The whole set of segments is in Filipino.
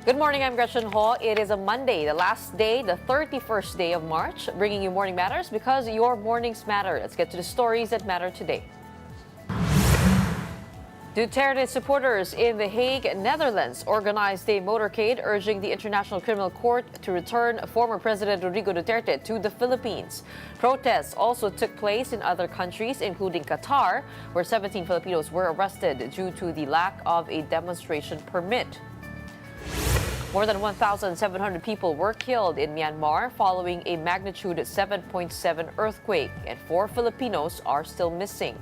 Good morning, I'm Gretchen Ho. It is a Monday, the last day, the 31st day of March, bringing you Morning Matters because your mornings matter. Let's get to the stories that matter today. Duterte supporters in The Hague, Netherlands, organized a motorcade urging the International Criminal Court to return former President Rodrigo Duterte to the Philippines. Protests also took place in other countries, including Qatar, where 17 Filipinos were arrested due to the lack of a demonstration permit. More than 1,700 people were killed in Myanmar following a magnitude 7.7 earthquake, and 4 Filipinos are still missing.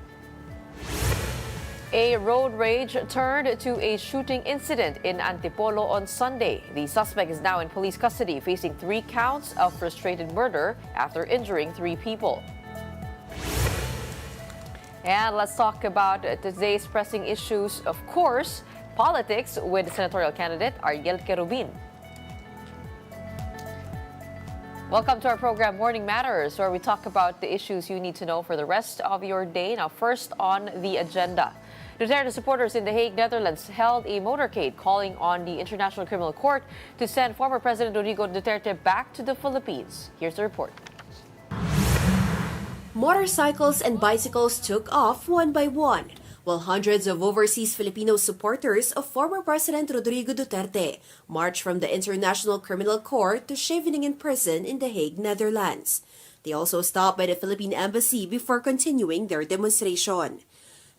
A road rage turned to a shooting incident in Antipolo on Sunday. The suspect is now in police custody, facing 3 counts of frustrated murder after injuring 3 people. And let's talk about today's pressing issues, of course, politics with senatorial candidate Ariel Kerubin. Welcome to our program, Morning Matters, where we talk about the issues you need to know for the rest of your day. Now, first on the agenda. Duterte supporters in The Hague, Netherlands, held a motorcade calling on the International Criminal Court to send former President Rodrigo Duterte back to the Philippines. Here's the report. Motorcycles and bicycles took off one by one, while hundreds of overseas Filipino supporters of former President Rodrigo Duterte marched from the International Criminal Court to Scheveningen prison in The Hague, Netherlands. They also stopped by the Philippine Embassy before continuing their demonstration.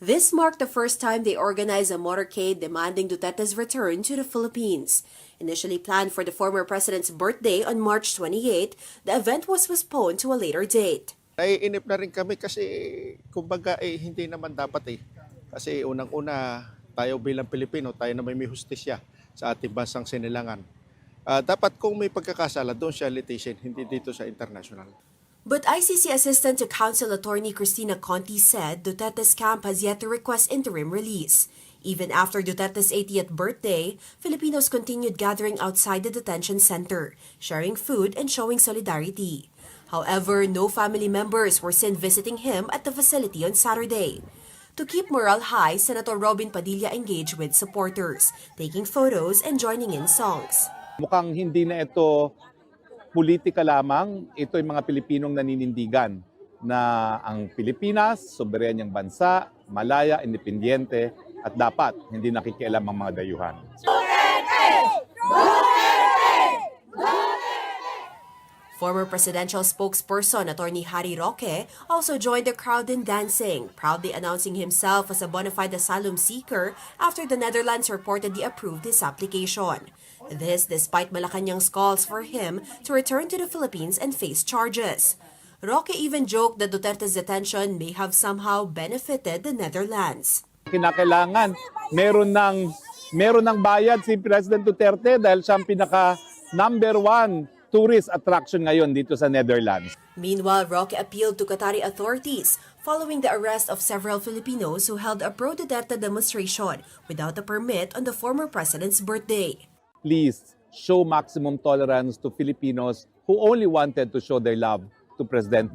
This marked the first time they organized a motorcade demanding Duterte's return to the Philippines. Initially planned for the former president's birthday on March 28, the event was postponed to a later date. Naiinip na rin kami kasi kumbaga hindi naman dapat Kasi unang-una tayo bilang Pilipino, tayo na may hustisya sa ating bansang sinilangan. Dapat kung may pagkakasala, doon siya litigation, hindi dito sa international. But ICC Assistant to Counsel Attorney Cristina Conti said Duterte's camp has yet to request interim release. Even after Duterte's 80th birthday, Filipinos continued gathering outside the detention center, sharing food and showing solidarity. However, no family members were seen visiting him at the facility on Saturday. To keep morale high, Senator Robin Padilla engaged with supporters, taking photos and joining in songs. Mukhang hindi na ito politika lamang, ito ay mga Pilipinong naninindigan na ang Pilipinas, soberanyang bansa, malaya, independyente at dapat hindi nakikialam ang mga dayuhan. Former presidential spokesperson Attorney Harry Roque also joined the crowd in dancing, proudly announcing himself as a bona fide asylum seeker after the Netherlands reportedly approved his application. This despite Malacanang's calls for him to return to the Philippines and face charges. Roque even joked that Duterte's detention may have somehow benefited the Netherlands. Kinakailangan meron ng bayad si President Duterte dahil siya ang pinaka number 1 tourist attraction ngayon dito sa Netherlands. Meanwhile, Roque appealed to Qatari authorities following the arrest of several Filipinos who held a pro-Duterte demonstration without a permit on the former president's birthday. Please show maximum tolerance to Filipinos who only wanted to show their love to President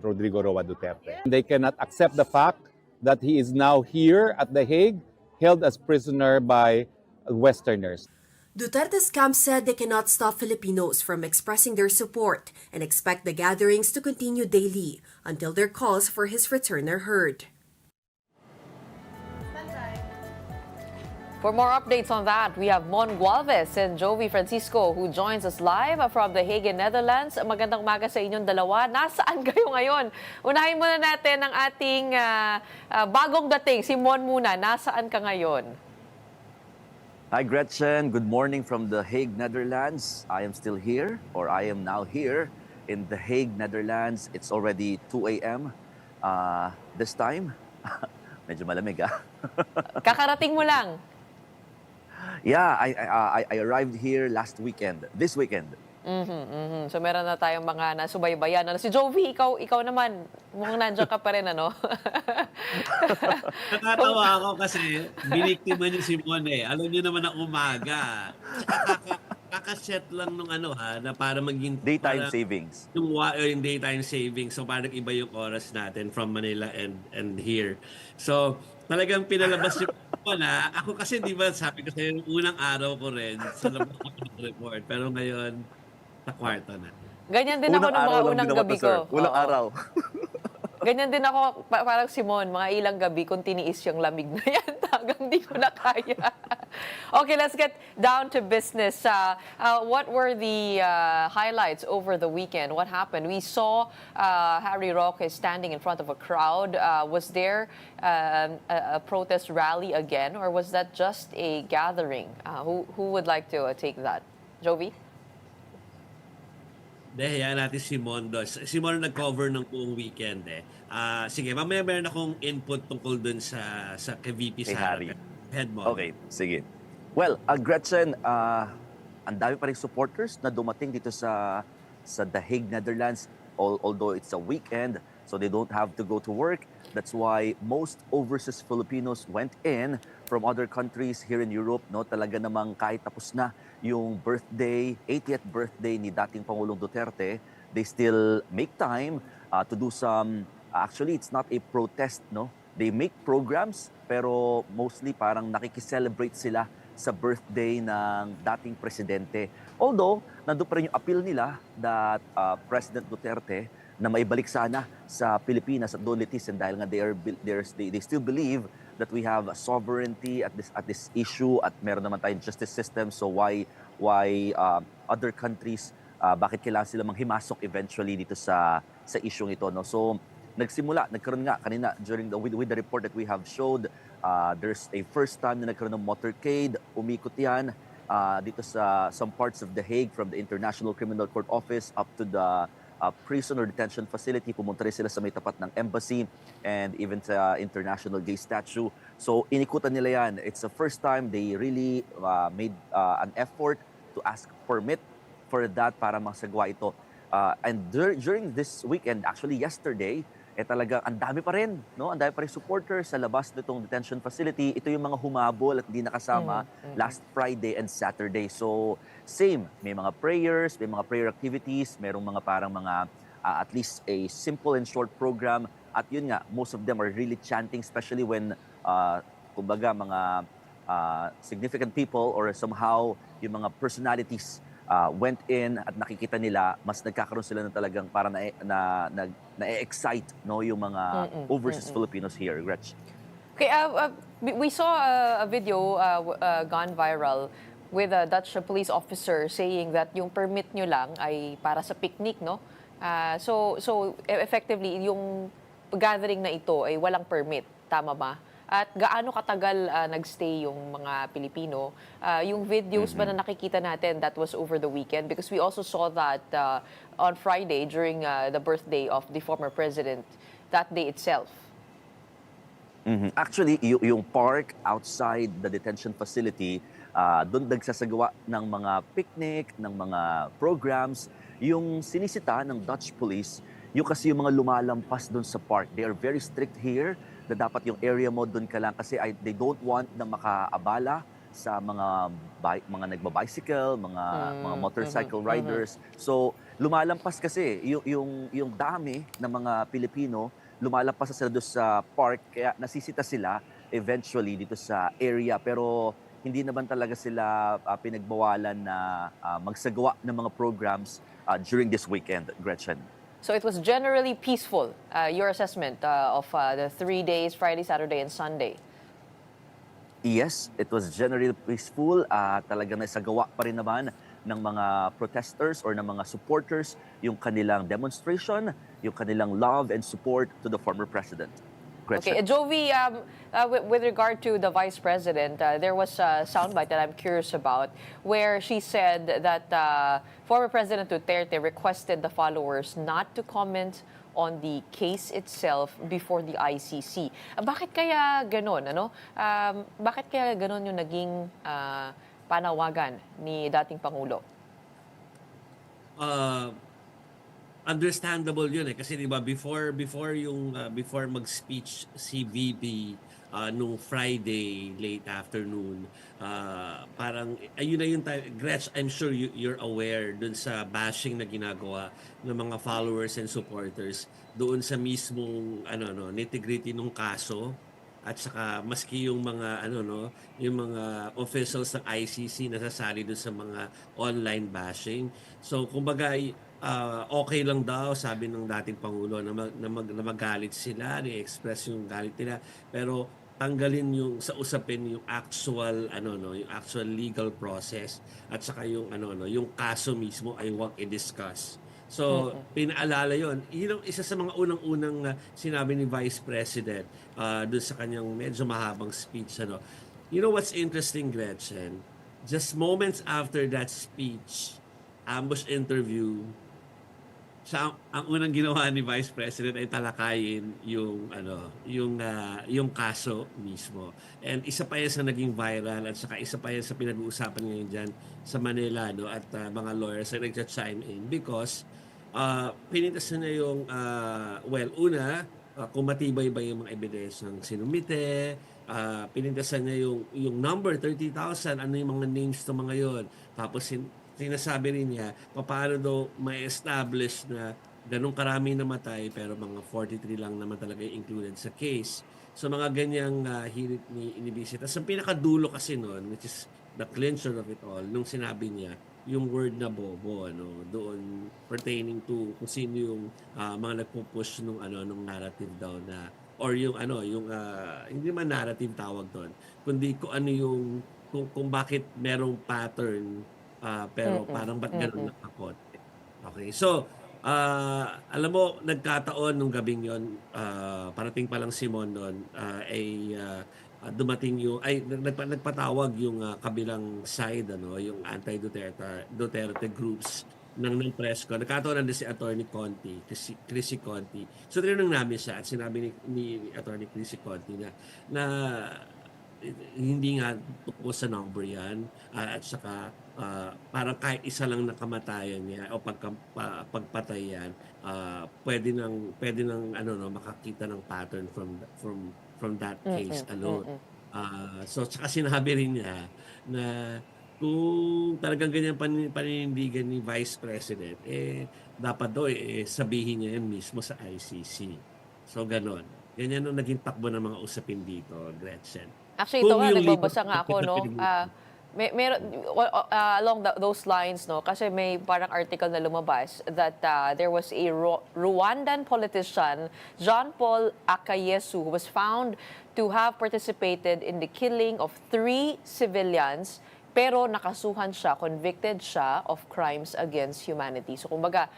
Rodrigo Roa Duterte. They cannot accept the fact that he is now here at The Hague, held as prisoner by Westerners. Duterte's camp said they cannot stop Filipinos from expressing their support and expect the gatherings to continue daily until their calls for his return are heard. For more updates on that, we have Mon Gualvez and Jovi Francisco who joins us live from The Hague, Netherlands. Magandang umaga sa inyong dalawa. Nasaan kayo ngayon? Unahin muna natin ang ating bagong dating. Si Mon muna, nasaan ka ngayon? Hi Gretchen, good morning from The Hague, Netherlands. I am still here, or I am now here in The Hague, Netherlands. It's already 2 a.m. This time. Medyo malamig Kakarating mo lang? Yeah, I arrived here this weekend. So meron na tayong mga nasubaybayan. Si Jovi, ikaw naman, mukhang nandiyan ka pa rin, ano? Nakatawa ako kasi biniktima niyo si Mon Alam niyo naman na umaga. Kakaset lang nung na para maging... Daytime savings. Yung daytime savings. So parang iba yung oras natin from Manila and here. So Talagang pinalabas yung na. Ako kasi di ba sabi ko sa'yo, unang araw ko rin sa labas ako ng report. Pero ngayon, sa kwarto na. Ganyan din ako Unang ng mga araw lang unang ginawa to, gabi sir. ko. Unang Oo. araw. Ganyan din ako, parang Simon, mga ilang gabi kung tiniis yung lamig na yan, hanggang di ko na kaya. Okay, let's get down to business. What were the highlights over the weekend? What happened? We saw Harry Roque standing in front of a crowd. Was there a protest rally again, or was that just a gathering? Who would like to take that? Jovi? Hayaan natin si Mondo. Si Mondo nag-cover ng buong weekend eh. Sige, mamaya meron akong input tungkol dun sa kay VP Kay Sara. Harry. Head Mondo. Okay, sige. Well, Gretchen, ang dami pa rin supporters na dumating dito sa The Hague, Netherlands. Although it's a weekend, so they don't have to go to work. That's why most overseas Filipinos went in from other countries here in Europe. No, talaga namang kahit tapos na yung birthday, 80th birthday ni dating Pangulong Duterte, they still make time to do some, actually it's not a protest, no? They make programs, pero mostly parang nakikicelebrate sila sa birthday ng dating presidente. Although, nandun pa rin yung appeal nila that President Duterte na maibalik sana sa Pilipinas at don't listen dahil nga they still believe that we have sovereignty at this issue at meron naman tayong justice system, so why other countries bakit kailangan sila manghimasok eventually dito sa isyung ito, no? So nagkaroon nga kanina during with the report that we have showed, there's a first time na nagkaroon ng motorcade, umikot yan dito sa some parts of The Hague from the International Criminal Court office up to the prison or detention facility. Pumunta rin sila sa may tapat ng embassy and even sa International Gay Statue. So inikutan nila yan. It's the first time they really made an effort to ask permit for that para masagawa ito. And during this weekend, actually yesterday, talagang ang dami pa rin, no? Ang dami pa rin supporters sa labas nitong detention facility. Ito yung mga humabol at hindi nakasama last Friday and Saturday. So same, may mga prayers, may mga prayer activities, merong mga parang mga at least a simple and short program. At yun nga, most of them are really chanting, especially when kumbaga mga significant people or somehow yung mga personalities went in at nakikita nila, mas nagkakaroon sila ng talagang para na-excite, no, yung mga overseas Filipinos here, Gretch. Okay, we saw a video gone viral with a Dutch police officer saying that yung permit nyo lang ay para sa picnic, no? So effectively, yung gathering na ito ay walang permit, tama ba? At gaano katagal nagstay yung mga Pilipino? Yung videos ba na nakikita natin, that was over the weekend? Because we also saw that on Friday during the birthday of the former president, that day itself. Actually, yung park outside the detention facility, doon nagsasagawa ng mga picnic, ng mga programs. Yung sinisita ng Dutch police, yung kasi yung mga lumalampas doon sa park, they are very strict here na dapat yung area mo doon ka lang kasi they don't want na makaabala sa mga nagba-bicycle, mga motorcycle riders. So lumalampas kasi yung dami ng mga Pilipino, lumalampas sila doon sa park, kaya nasisita sila eventually dito sa area, pero hindi naman talaga sila pinagbawalan na magsagawa ng mga programs during this weekend, Gretchen. So it was generally peaceful, your assessment of the 3 days, Friday, Saturday, and Sunday? Yes, it was generally peaceful. Talagang nasagawa pa rin naman ng mga protesters or ng mga supporters yung kanilang demonstration, yung kanilang love and support to the former president. Okay, Jovi, with regard to the vice president, there was a soundbite that I'm curious about where she said that former President Duterte requested the followers not to comment on the case itself before the ICC. Bakit kaya ganon, ano? Bakit kaya ganon yung naging panawagan ni dating Pangulo? Understandable yun kasi 'di ba before mag-speech si VP nung Friday late afternoon, parang ayun na yung time. Gretch, I'm sure you're aware dun sa bashing na ginagawa ng mga followers and supporters doon sa mismong nitty-gritty nung kaso at saka maski yung mga ano no, yung mga officials ng ICC nasasali doon sa mga online bashing. So kumbaga okay lang daw sabi ng dating pangulo na magalit sila, ni-express yung galit nila, pero tanggalin yung sa usapin yung actual ano no, yung actual legal process at saka yung ano no, yung kaso mismo ay wag i-discuss. So, pinaalala yon. Yun ang isa sa mga unang-unang sinabi ni Vice President doon sa kanyang medyo mahabang speech. Ano. You know what's interesting, Gretchen? Just moments after that speech, ambush interview, ang unang ginawa ni Vice President ay talakayin yung yung kaso mismo. And isa pa yan sa naging viral at saka isa pa yan sa pinag-uusapan ngayon diyan sa Manila no at mga lawyers ay nagcha-chime in because pinintas na yung kung matibay ba yung mga ebidensyang sinumite, pinintasan niya yung number 30,000, ano yung mga names ng mga yon. Tapos sinasabi rin niya paano daw may establish na ganong karami namatay pero mga 43 lang naman talaga included sa case. So mga ganyang hirit ni Inibisit. Tapos ang pinakadulo kasi noon, which is the clincher of it all, nung sinabi niya yung word na bobo doon pertaining to kung sino yung mga nagpo-push nung narrative daw na or yung hindi man narrative tawag doon kundi kung ano yung kung bakit merong pattern pero parang ba't ganun nakakonte. Okay, so alam mo nagkataon nung gabing yon parating pa lang si Mon doon dumating yung nagpatawag yung kabilang side yung anti-Duterte groups ng press ko. Nagkataon na si Attorney Conti, Chrissy Conti. So tinanong namin siya at sinabi ni Attorney Chrissy Conti na hindi nga tungkol sa number yan at saka parang kahit isa lang nakamatayan niya o pagpatay yan pwede nang makakita ng pattern from that case alone. So tsaka sinabi rin niya na kung talagang ganyan paninindigan ni Vice President dapat daw sabihin niya yan mismo sa ICC. So ganon. Ganyan nung naging takbo ng mga usapin dito, Gretchen. Actually, ito nga, nagbabasa nga ako, no? Along those lines, no? Kasi may parang article na lumabas that there was a Rwandan politician, Jean Paul Akayesu, who was found to have participated in the killing of 3 civilians, pero nakasuhan siya, convicted siya of crimes against humanity. So, kumbaga,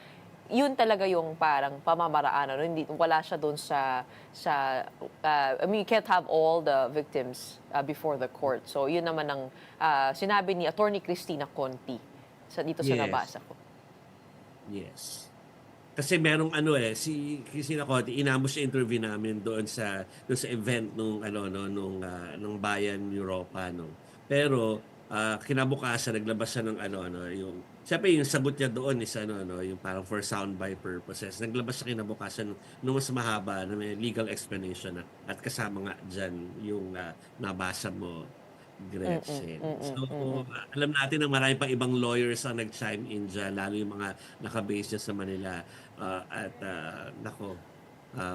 yun talaga yung parang pamamaraan. Hindi, wala siya doon I mean, you can't have all the victims before the court. So, yun naman ang sinabi ni Attorney Cristina Conti dito sa nabasa ko. Yes. Kasi merong si Cristina Conti, inamos siya interview namin doon sa event nung Bayan Europa Pero kinabukasan naglabas siya ng yung siyempre yung sagot niya doon is yung parang for soundbite purposes. Naglabas siya kinabukasan nung mas mahaba na may legal explanation at kasama nga dyan yung nabasa mo, Gretchen. So, alam natin na marami pang ibang lawyers ang nag-chime in dyan, lalo yung mga nakabase dyan sa Manila.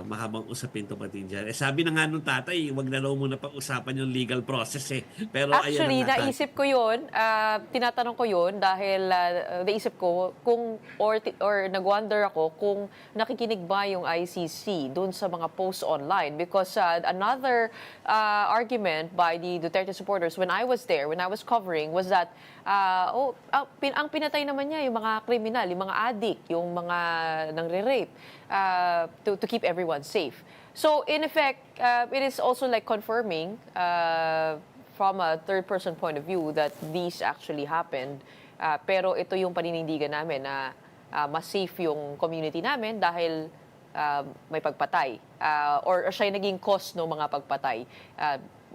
Mahabang usapin to pati dyan. Sabi na nga nung tatay, wag na raw muna pag-usapan yung legal process Pero actually, ayan na naisip ko yun, tinatanong ko yun dahil naisip ko kung, or nag-wonder ako kung nakikinig ba yung ICC dun sa mga posts online because another argument by the Duterte supporters when I was there, when I was covering, was that ang pinatay naman niya yung mga kriminal, yung mga addict, yung mga nangre-rape to keep everyone safe. So in effect, it is also like confirming from a third-person point of view that these actually happened. Pero ito yung paninindigan namin na mas safe yung community namin dahil may pagpatay or siya yung naging cause ng mga pagpatay.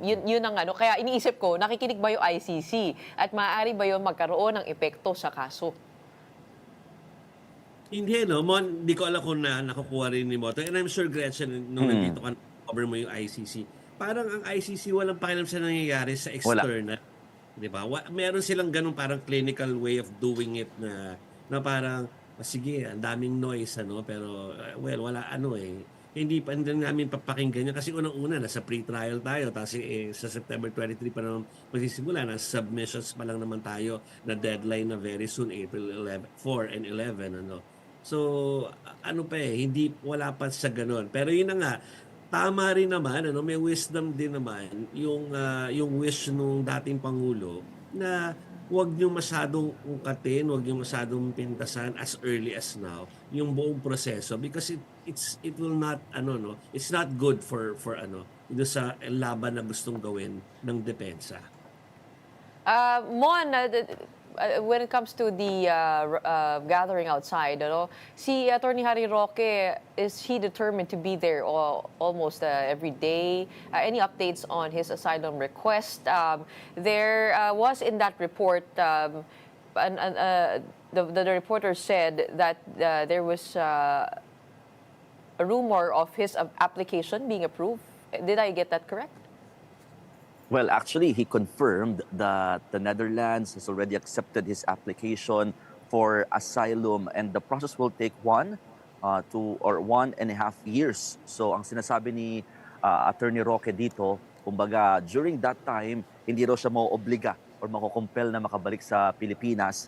Yun ang kaya iniisip ko, nakikinig ba yung ICC at maaari ba yun magkaroon ng epekto sa kaso? Hindi, hindi ko alam kung nakukuha rin ni Moto. And I'm sure, Gretchen, nung nandito ka, cover mo yung ICC. Parang ang ICC walang pakialam sa nangyayari sa external. Di ba? Meron silang ganun parang clinical way of doing it na parang, sige, ang daming noise, pero, wala, hindi namin papakinggan yan kasi unang-una nasa pre-trial tayo tapos sa September 23 pa naman magsisimula, nasa submissions pa lang naman tayo na deadline na very soon, April 4 and 11 ano. So ano pa hindi wala pa sa ganun. Pero yun na nga, tama rin naman ano, may wisdom din naman yung wish nung dating pangulo na huwag niyo masyadong ungkatin, huwag niyo masyadong pintasan as early as now yung buong proseso because it will not it's not good for ito sa laban na gustong gawin ng depensa. Mon, when it comes to the gathering outside, si Attorney Harry Roque, is he determined to be there almost every day? Any updates on his asylum request? There was in that report, the reporter said that there was a rumor of his application being approved. Did I get that correct? Well, actually, he confirmed that the Netherlands has already accepted his application for asylum, and the process will take 1 to 1.5 years. So, ang sinasabi ni Attorney Roque dito, kumbaga, during that time, hindi raw siya mauobliga or makukumpel na makabalik sa Pilipinas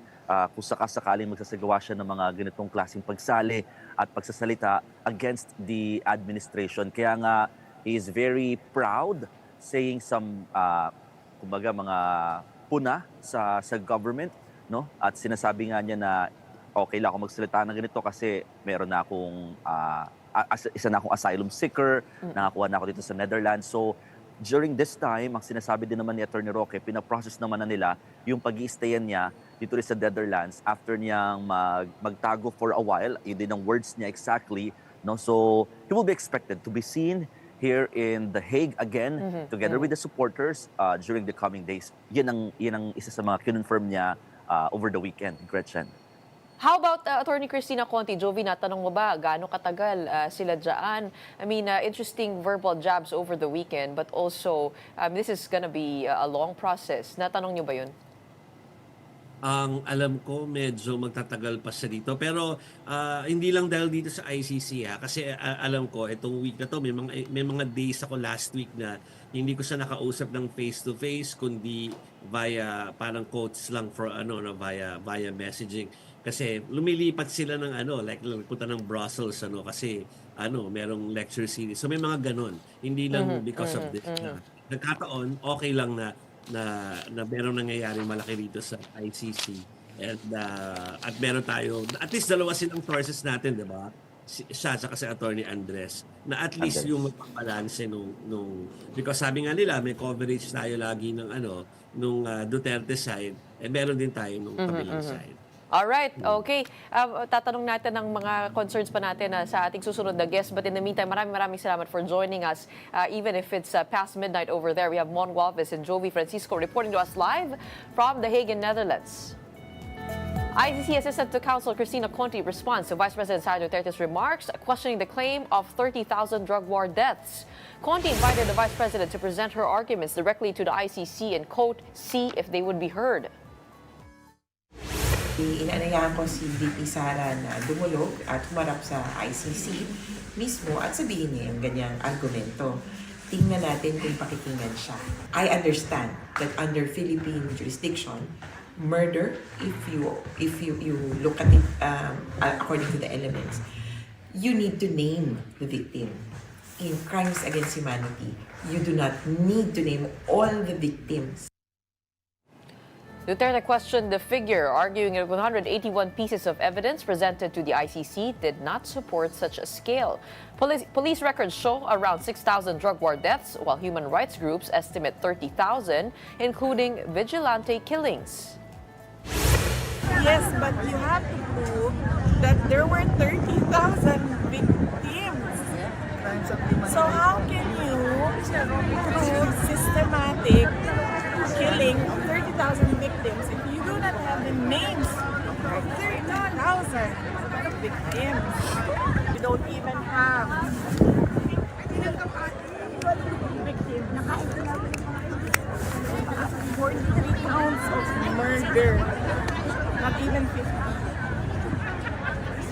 kung sakasakaling magsasagawa siya ng mga ganitong klaseng pagsali at pagsasalita against the administration. Kaya nga, he is very proud saying some kumbaga mga puna sa government, no? At sinasabi nga niya na okay lang ako magsalita ng ganito kasi meron na akong isa na akong asylum seeker, nakakuha na ako dito sa Netherlands. So during this time, ang sinasabi din naman ni Attorney Roque, pinaprocess naman na nila yung pag-i-stayan niya dito rin sa Netherlands after niyang magtago for a while. Yun din ang words niya exactly, no? So he will be expected to be seen here in The Hague again, together with the supporters during the coming days. Yan ang isa sa mga kinonfirm niya over the weekend, Gretchen. How about Attorney Cristina Conti? Jovi, natanong mo ba gaano katagal sila dyan? I mean, interesting verbal jabs over the weekend, but also this is gonna be a long process. Natanong niyo ba yun? Ang alam ko medyo magtatagal pa siya dito, pero hindi lang dahil dito sa ICC kasi alam ko itong week na to may mga days ako last week na hindi ko siya nakausap ng face to face kundi via parang quotes lang for via messaging kasi lumilipat sila ng like punta ng Brussels kasi merong lecture series, so may mga ganon, hindi lang because of this nagkataon okay lang na merong nangyayaring malaki dito sa ICC at meron tayo at least dalawa silang sources natin, di ba? Siya at si Attorney Andres na at least yung magpapalanse nung because sabi nga nila may coverage tayo lagi ng nung Duterte side meron din tayo nung kabilang side. Alright, okay. Tatanong natin ng mga concerns pa natin sa ating susunod na guest. But in the meantime, maraming salamat for joining us. Even if it's past midnight over there, we have Mon Gualvez and Jovi Francisco reporting to us live from The Hague in Netherlands. ICC Assistant to Counsel Cristina Conti responds to Vice President Sara Duterte's remarks questioning the claim of 30,000 drug war deaths. Conti invited the Vice President to present her arguments directly to the ICC and, quote, see if they would be heard. Inaanayahan ko si VP Sara na dumulog at humarap sa ICC mismo at sabihin niya yung ganyang argumento. Tingnan natin kung pakikinggan siya. I understand that under Philippine jurisdiction, murder, if you look at it according to the elements, you need to name the victim. In crimes against humanity, you do not need to name all the victims. Duterte questioned the figure, arguing that 181 pieces of evidence presented to the ICC did not support such a scale. Police records show around 6,000 drug war deaths, while human rights groups estimate 30,000, including vigilante killings. Yes, but you have to prove that there were 30,000 victims. So how can you prove systematic killing of 30,000 victims if you do not have the names of 30,000 victims? You don't even have victims. 43 counts of murder, not even 50.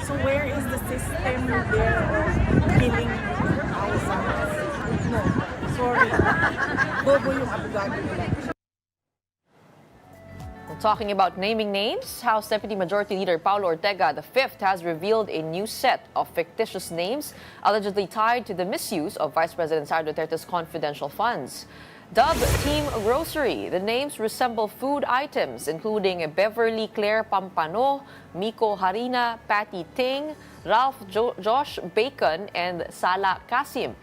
So where is the system there of killing thousands. No, sorry. Bobo yung abogado nila. Talking about naming names, House Deputy Majority Leader Paulo Ortega V has revealed a new set of fictitious names allegedly tied to the misuse of Vice President Sara Duterte's confidential funds. Dubbed Team Grocery, the names resemble food items including Beverly Claire Pampano, Miko Harina, Patty Ting, Ralph Josh Bacon, and Sala Kasim.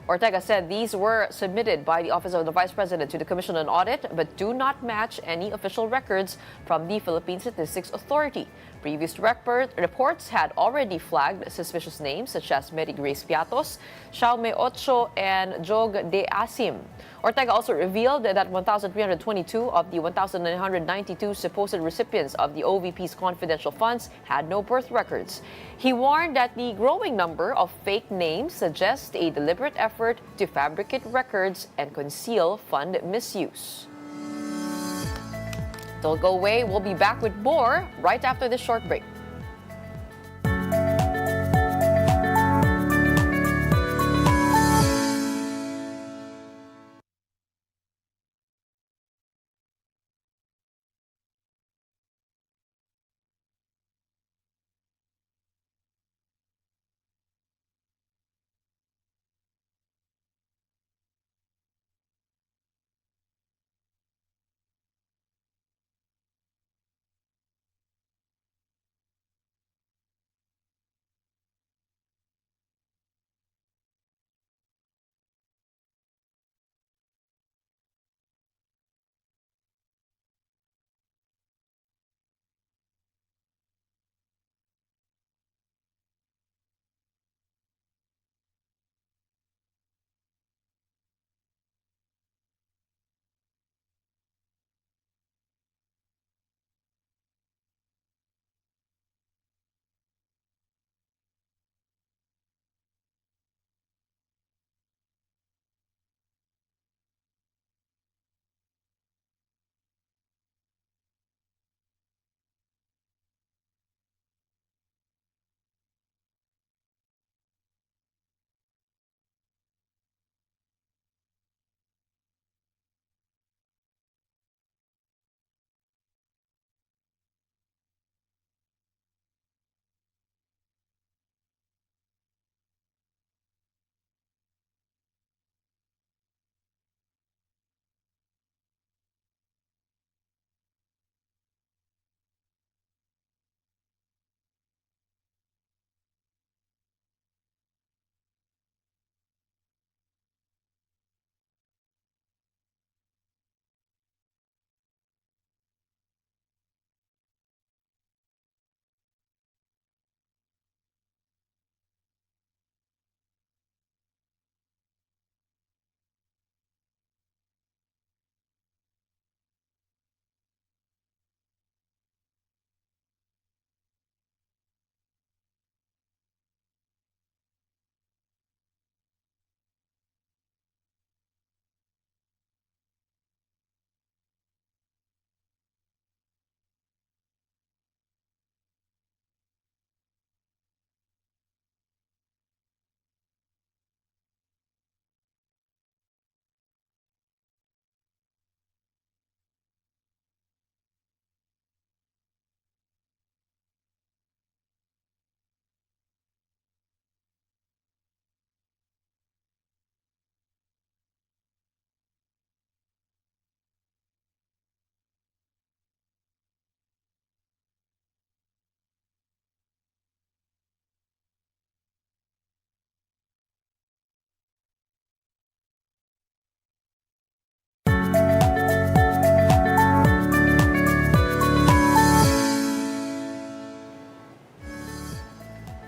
Ortega said these were submitted by the Office of the Vice President to the Commission on Audit but do not match any official records from the Philippine Statistics Authority. Previous reports had already flagged suspicious names such as Mary Grace Piatos, Xiaome Ocho, and Jog de Asim. Ortega also revealed that 1,322 of the 1,992 supposed recipients of the OVP's confidential funds had no birth records. He warned that the growing number of fake names suggests a deliberate effort to fabricate records and conceal fund misuse. Don't go away. We'll be back with more right after this short break.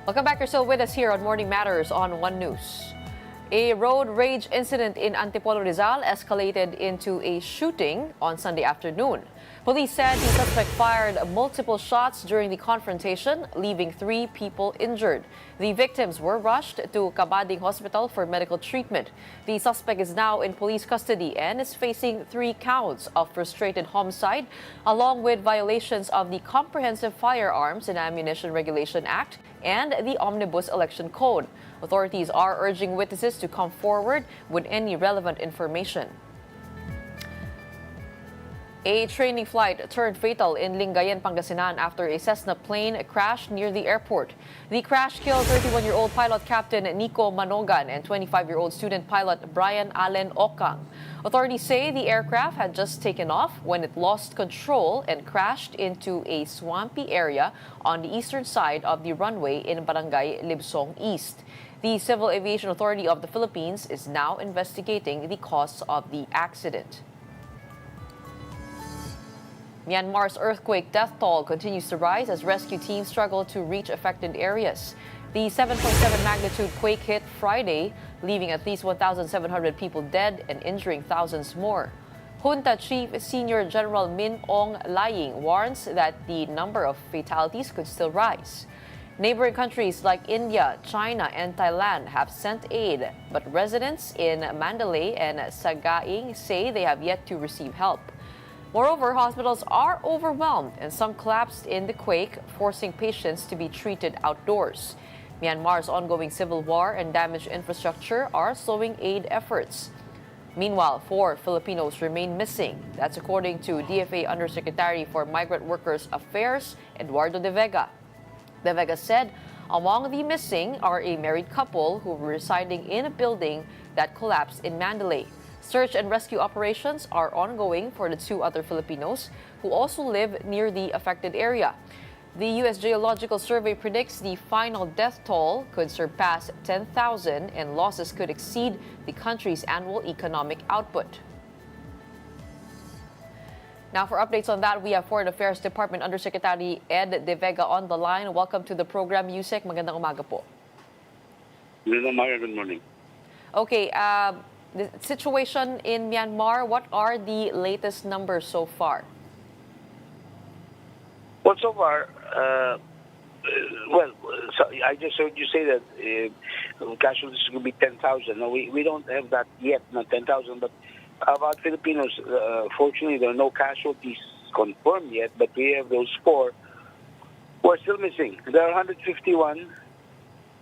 Welcome back. You're still with us here on Morning Matters on One News. A road rage incident in Antipolo, Rizal escalated into a shooting on Sunday afternoon. Police said the suspect fired multiple shots during the confrontation, leaving 3 people injured. The victims were rushed to Kabading Hospital for medical treatment. The suspect is now in police custody and is facing 3 counts of frustrated homicide, along with violations of the Comprehensive Firearms and Ammunition Regulation Act and the Omnibus Election Code. Authorities are urging witnesses to come forward with any relevant information. A training flight turned fatal in Lingayen, Pangasinan after a Cessna plane crashed near the airport. The crash killed 31-year-old pilot Captain Nico Manogan and 25-year-old student pilot Brian Allen Okang. Authorities say the aircraft had just taken off when it lost control and crashed into a swampy area on the eastern side of the runway in Barangay Libsong East. The Civil Aviation Authority of the Philippines is now investigating the cause of the accident. Myanmar's earthquake death toll continues to rise as rescue teams struggle to reach affected areas. The 7.7 magnitude quake hit Friday, leaving at least 1,700 people dead and injuring thousands more. Junta Chief Senior General Min Aung Hlaing warns that the number of fatalities could still rise. Neighboring countries like India, China, and Thailand have sent aid, but residents in Mandalay and Sagaing say they have yet to receive help. Moreover, hospitals are overwhelmed and some collapsed in the quake, forcing patients to be treated outdoors. Myanmar's ongoing civil war and damaged infrastructure are slowing aid efforts. Meanwhile, 4 Filipinos remain missing. That's according to DFA Undersecretary for Migrant Workers Affairs, Eduardo De Vega. De Vega said among the missing are a married couple who were residing in a building that collapsed in Mandalay. Search and rescue operations are ongoing for the 2 other Filipinos who also live near the affected area. The U.S. Geological Survey predicts the final death toll could surpass 10,000 and losses could exceed the country's annual economic output. Now, for updates on that, we have Foreign Affairs Department Undersecretary Ed De Vega on the line. Welcome to the program, Yusek. Magandang umaga po. Good morning. Okay, the situation in Myanmar, what are the latest numbers so far? Well, so far, so I just heard you say that casualties will be 10,000. No, we don't have that yet, not 10,000, but about Filipinos, fortunately, there are no casualties confirmed yet, but we have those 4 who are still missing. There are 151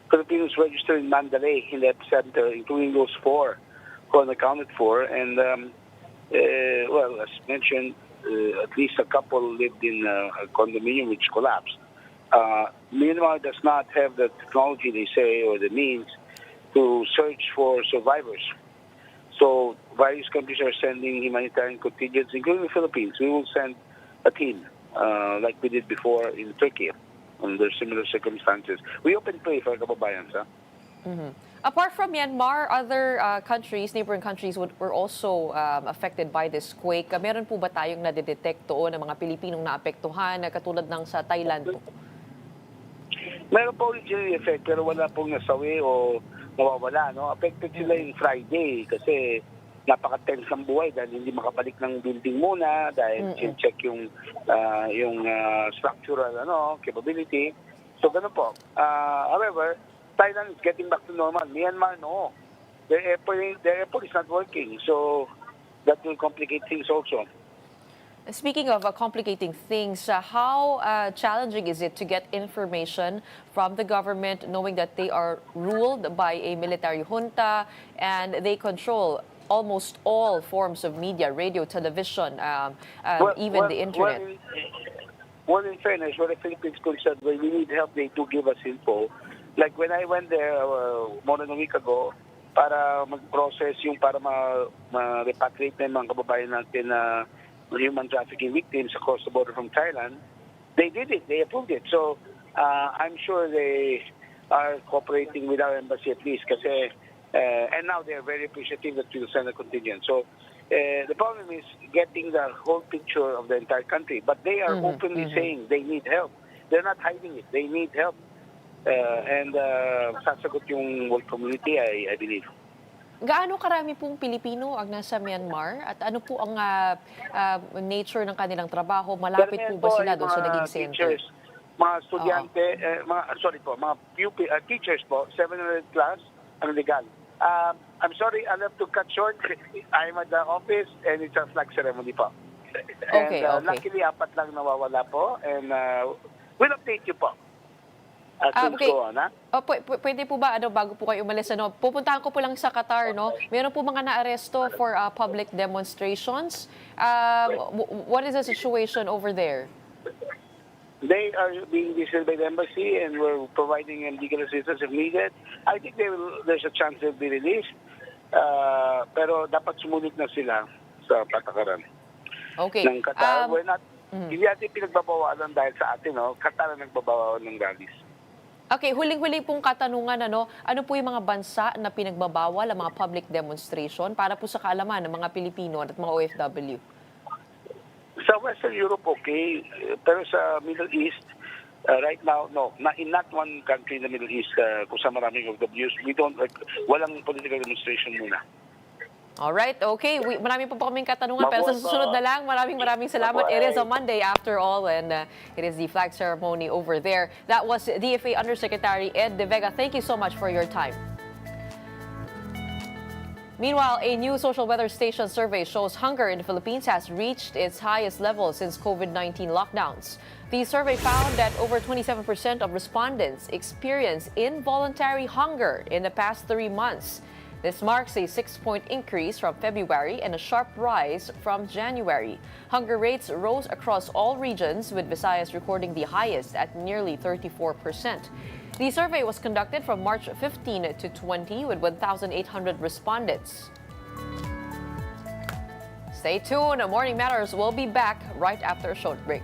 Filipinos registered in Mandalay in the epicenter, including those 4 who are accounted for. And, as mentioned, at least a couple lived in a condominium which collapsed. Myanmar does not have the technology, they say, or the means to search for survivors. So various countries are sending humanitarian contingents, including the Philippines. We will send a team, like we did before in Turkey, under similar circumstances. We open pray for kababayans. Apart from Myanmar, other countries, neighboring countries were also affected by this quake. Meron po ba tayong nadidetect doon ng mga Pilipinong naapektuhan katulad ng sa Thailand po? Meron po original effect pero wala pong nasawi o nawawala. No? Affected sila yung Friday kasi napaka-tense ang buhay dahil hindi makabalik ng building muna dahil check yung structural capability. So ganun po. However, Thailand is getting back to normal. Myanmar, no. Their airport is not working. So that will complicate things also. Speaking of complicating things, how challenging is it to get information from the government knowing that they are ruled by a military junta and they control almost all forms of media, radio, television, even the internet? Well, in fairness, what the Philippines concerned, when we need help, they do give us info. Like when I went there more than a week ago para mag-process para ma-repatriate na yung mga kababayan natin na human trafficking victims across the border from Thailand, they did it. They approved it. So I'm sure they are cooperating with our embassy at least kasi and now they're very appreciative that we will send a contingent. So the problem is getting the whole picture of the entire country. But they are openly saying they need help. They're not hiding it. They need help. And sasagot yung world community, I believe. Gaano karami pong Pilipino ang nasa Myanmar? At ano po ang nature ng kanilang trabaho? Malapit po ba sila doon sa naging center? Teachers, mga estudyante, mga teachers po, 700 class ang legal. I'm sorry, I'll have to cut short. I'm at the office and it's a flag ceremony po. Okay. Luckily, 4 lang nawawala po and we'll update you po. Things Okay. go on, ha? Pwede po ba, bago po kayo umalis, pupuntahan ko po lang sa Qatar, no? Meron po mga naaresto for public demonstrations. What is the situation over there? They are being visited by the embassy, and we're providing them legal assistance if needed. I think there's a chance they'll be released. Pero dapat sumunod na sila sa patakaran Okay. ng Qatar. We're not, hindi natin pinagbabawalan dahil sa atin, no? Qatar ang nagbabawalan ng rallies. Okay, huling-huli pong katanungan, ano po yung mga bansa na pinagbabawal ang mga public demonstration para po sa kaalaman ng mga Pilipino at mga OFW? Sa Western Europe, okay. Pero sa Middle East, right now, no. In not one country in the Middle East, kung sa maraming OFWs, walang political demonstration muna. Alright, okay. Marami pa po kaming katanungan, pero sa Mabuhay susunod po. na lang, maraming salamat. Mabuhay. It is a Monday after all, and it is the flag ceremony over there. That was DFA Undersecretary Ed De Vega. Thank you so much for your time. Meanwhile, a new social weather station survey shows hunger in the Philippines has reached its highest level since COVID-19 lockdowns. The survey found that over 27% of respondents experienced involuntary hunger in the past 3 months. This marks a 6-point increase from February and a sharp rise from January. Hunger rates rose across all regions, with Visayas recording the highest at nearly 34%. The survey was conducted from March 15 to 20 with 1,800 respondents. Stay tuned. Morning Matters will be back right after a short break.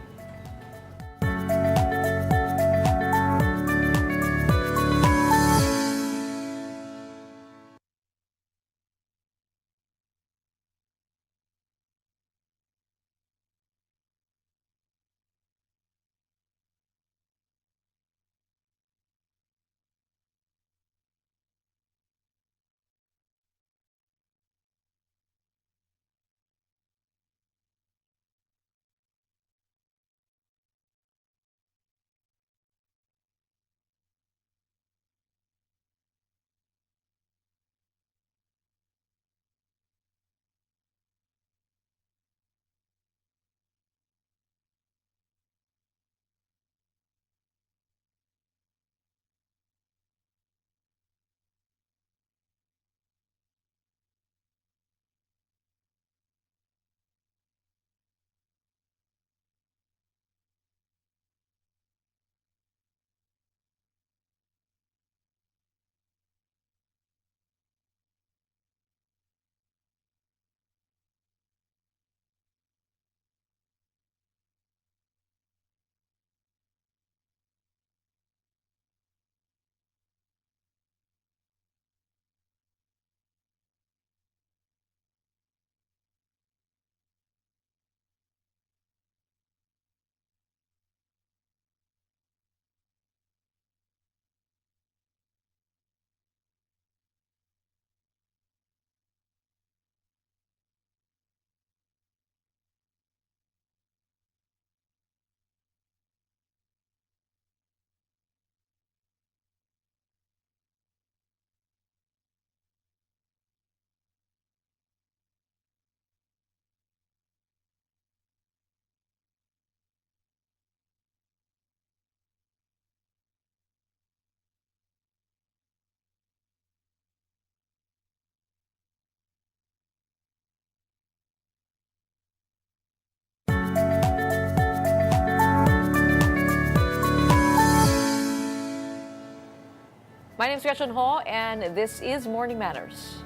My name is Gretchen Ho, and this is Morning Matters.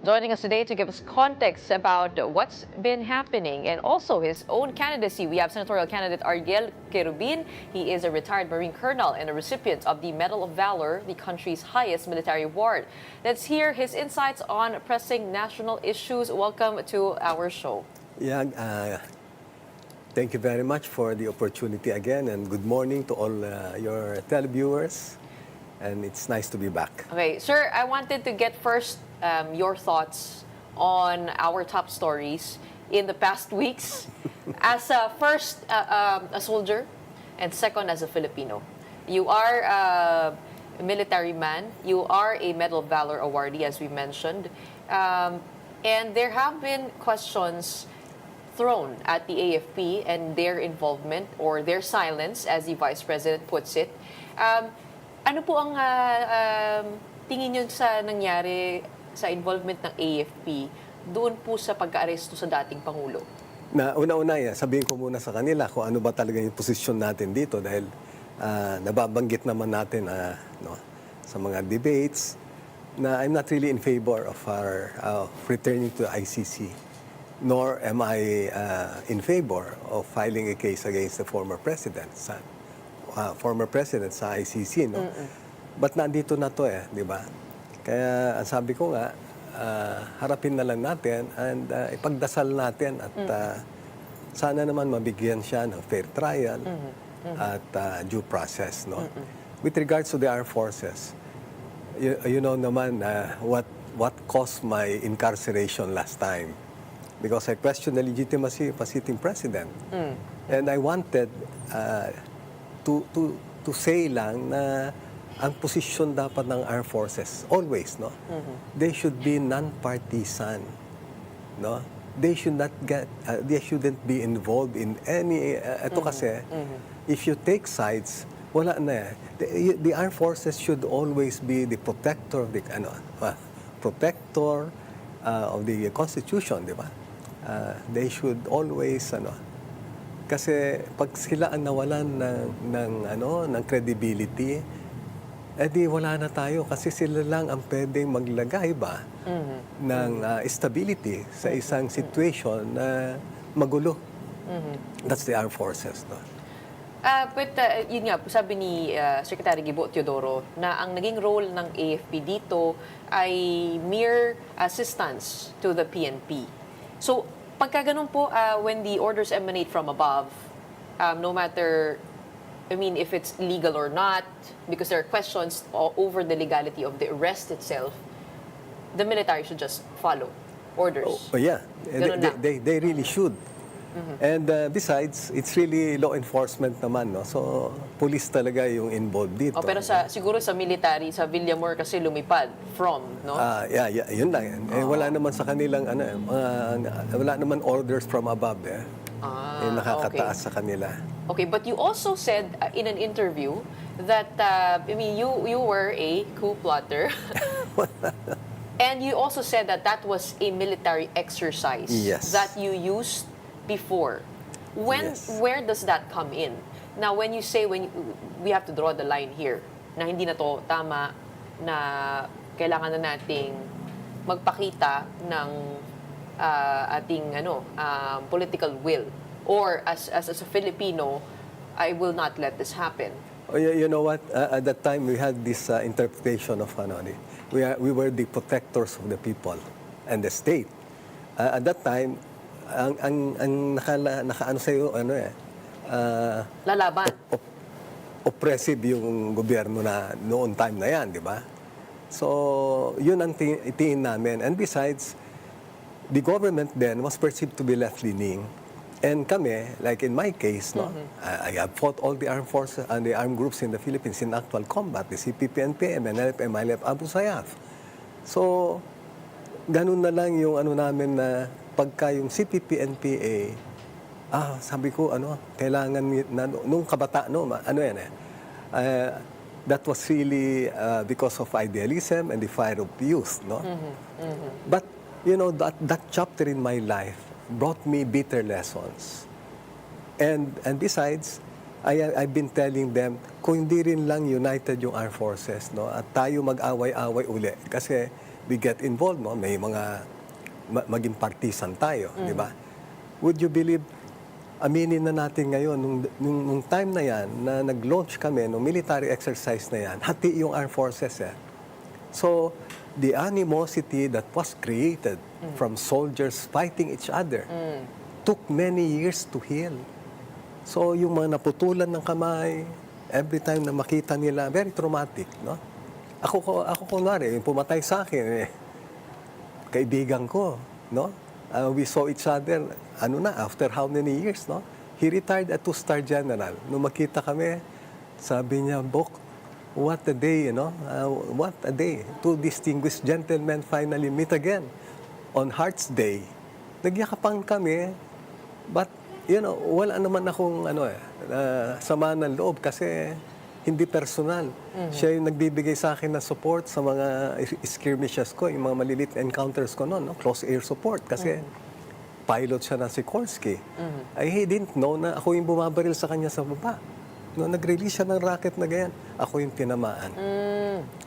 Joining us today to give us context about what's been happening and also his own candidacy, we have senatorial candidate Ariel Kerubin. He is a retired Marine colonel and a recipient of the Medal of Valor, the country's highest military award. Let's hear his insights on pressing national issues. Welcome to our show. Yeah, thank you very much for the opportunity again, and good morning to all your televiewers. And it's nice to be back. Okay, sir, I wanted to get first your thoughts on our top stories in the past weeks. As first a soldier, and second as a Filipino. You are military man. You are a Medal of Valor awardee, as we mentioned. And there have been questions thrown at the AFP and their involvement or their silence, as the Vice President puts it. Ano po ang tingin nyo sa nangyari sa involvement ng AFP doon po sa pagka-aresto sa dating Pangulo? Na una-una, sabihin ko muna sa kanila kung ano ba talaga yung posisyon natin dito dahil nababanggit naman natin sa mga debates na I'm not really in favor of our returning to the ICC, nor am I in favor of filing a case against the former president sa ICC, no? But nandito na to di ba? Kaya ang sabi ko nga, harapin na lang natin and ipagdasal natin at sana naman mabigyan siya ng fair trial at due process, no? With regards to the armed forces, you know naman what caused my incarceration last time, because I questioned the legitimacy of a sitting president, and I wanted to say lang na ang posisyon dapat ng armed forces always, no, they should be non-partisan, no, they shouldn't be involved in any ito kasi if you take sides, wala na. The armed forces should always be the protector of the Constitution, di ba? They should always kasi pag sila ang nawalan ng credibility, di wala na tayo kasi sila lang ang pwedeng maglagay ba ng stability sa isang situation na magulo. That's the armed forces, no? But yun nga, sabi ni Secretary Gibo Teodoro na ang naging role ng AFP dito ay mere assistance to the PNP. So, pagka ganun po, when the orders emanate from above, no matter, if it's legal or not, because there are questions over the legality of the arrest itself, the military should just follow orders. Oh yeah, they really should. And besides, it's really law enforcement naman, no? So, police talaga yung involved dito. Pero siguro sa military, sa Villamor kasi lumipad from, no? Yeah, yun lang. Wala naman sa kanilang, wala naman orders from above, nakakataas sa kanila. Okay, but you also said in an interview that, you were a coup plotter. And you also said that was a military exercise that you used before. Where does that come in? Now, when you say we have to draw the line here, na hindi na to tama, na kailangan na nating magpakita ng ating political will, or as a Filipino, I will not let this happen. Oh, you know what? At that time, we had this interpretation of we were the protectors of the people and the state. At that time, ang nakaano sa'yo, lalaban. Oppressive yung gobyerno na noon time na yan, di ba? So, yun ang tingin namin. And besides, the government then was perceived to be left-leaning. And kami, like in my case, I have fought all the armed forces and the armed groups in the Philippines in actual combat, the CPP, NPM, NLF, MILF, Abu Sayyaf. So, ganun na lang yung namin na pagka yung CPP, NPA, sabi ko, kailangan nung kabata, that was really because of idealism and the fire of youth, no? But, that chapter in my life brought me bitter lessons. And besides, I've been telling them, kung hindi rin lang united yung armed forces, no, at tayo mag-away-away uli, kasi we get involved, no, may mga maging partisan tayo, di ba? Would you believe, aminin na natin ngayon, nung time na yan, na nag-launch kami, nung military exercise na yan, hati yung armed forces, So, the animosity that was created from soldiers fighting each other took many years to heal. So, yung mga naputulan ng kamay, every time na makita nila, very traumatic, no? Ako kunwari, yung pumatay sa akin, kaibigan ko, no? We saw each other, after how many years, no? He retired a 2-star general. Nung makita kami, sabi niya, Bok, what a day, what a day. Two distinguished gentlemen finally meet again on Hearts Day. Nagyakapan kami, but, wala naman akong, sama ng loob kasi hindi personal. Siya yung nagbibigay sa akin ng support sa mga skirmishes ko, yung mga malilit encounters ko noon, close air support. Kasi pilot siya ng Sikorsky. He didn't know na ako yung bumabaril sa kanya sa baba. No, nag-release siya ng rocket na ganyan. Ako yung tinamaan.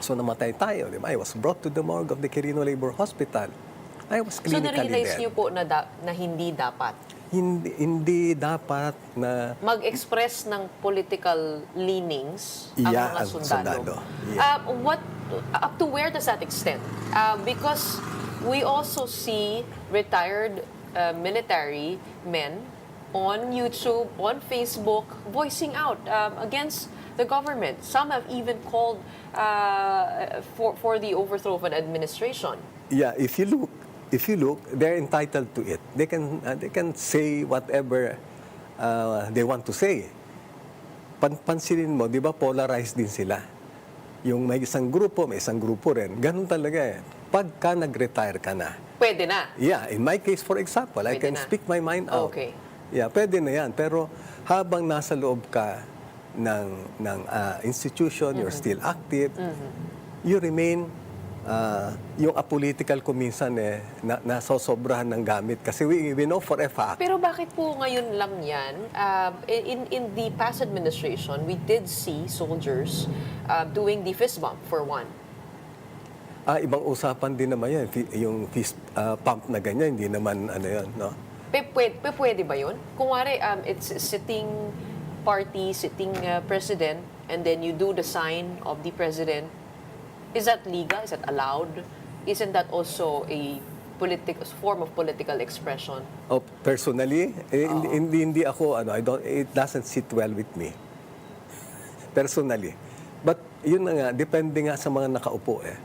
So namatay tayo. Di ba? I was brought to the morgue of the Quirino Labor Hospital. I was clinically dead. So na-realize niyo po na, na hindi dapat? Hindi dapat na mag-express ng political leanings ang mga sundalo. Yeah. Up to where does that extend? Because we also see retired military men on YouTube, on Facebook, voicing out against the government. Some have even called for the overthrow of an administration. Yeah, if you look, they're entitled to it. They can say whatever they want to say. Pansinin mo, di ba polarized din sila? Yung may isang grupo rin. Ganun talaga eh. Pagka nag-retire ka na. Pwede na. Yeah, in my case, for example, I can speak my mind out. Okay. Yeah, pwede na yan. Pero habang nasa loob ka ng institution, you're still active, you remain yung apolitical ko minsan nasosobrahan ng gamit. Kasi we know for a fact. Pero bakit po ngayon lang yan? In the past administration, we did see soldiers doing the fist bump for one. Ibang usapan din naman yan. Yung fist pump na ganyan, hindi naman yun, no? Pwede ba yun? Kung wari, it's sitting party, sitting president, and then you do the sign of the president. Is that legal? Is that allowed? Isn't that also a form of political expression? Personally, hindi ako, it doesn't sit well with me. Personally. But yun na nga, depende nga sa mga nakaupo eh.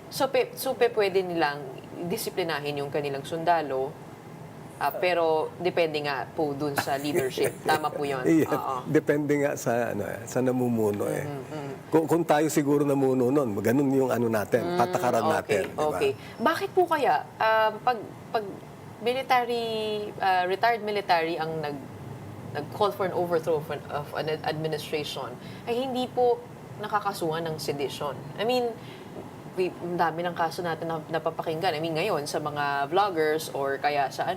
So pwede nilang disiplinahin yung kanilang sundalo, pero depende nga po dun sa leadership. Tama po yun. Yeah, depende nga sa namumuno eh. Kung tayo siguro namuno nun, ganun yung natin, patakaran natin. Okay. Diba? Bakit po kaya pag retired military ang nag-call for an overthrow of an administration, ay hindi po nakakasuhan ng sedition? I mean, ang dami ng kaso natin na napapakinggan. I mean, ngayon, sa mga vloggers or kaya sa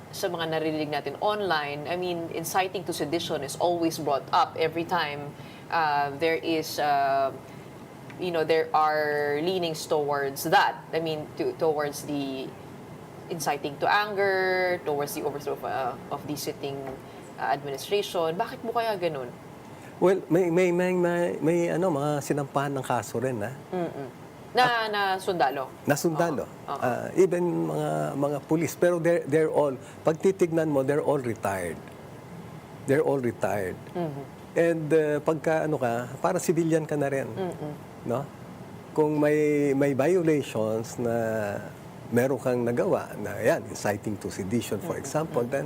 sa mga naririnig natin online, I mean, inciting to sedition is always brought up every time there is, there are leanings towards that. I mean, towards the inciting to anger, towards the overthrow of the sitting administration. Bakit mo kaya ganun? Well, may mga sinampahan ng kaso rin, ha? Na sundalo? Na sundalo. Even mga pulis. Pero they're all, pag titignan mo, they're all retired. They're all retired. And pagka para civilian ka na rin. No? Kung may violations na meron kang nagawa, na inciting to sedition, for example, then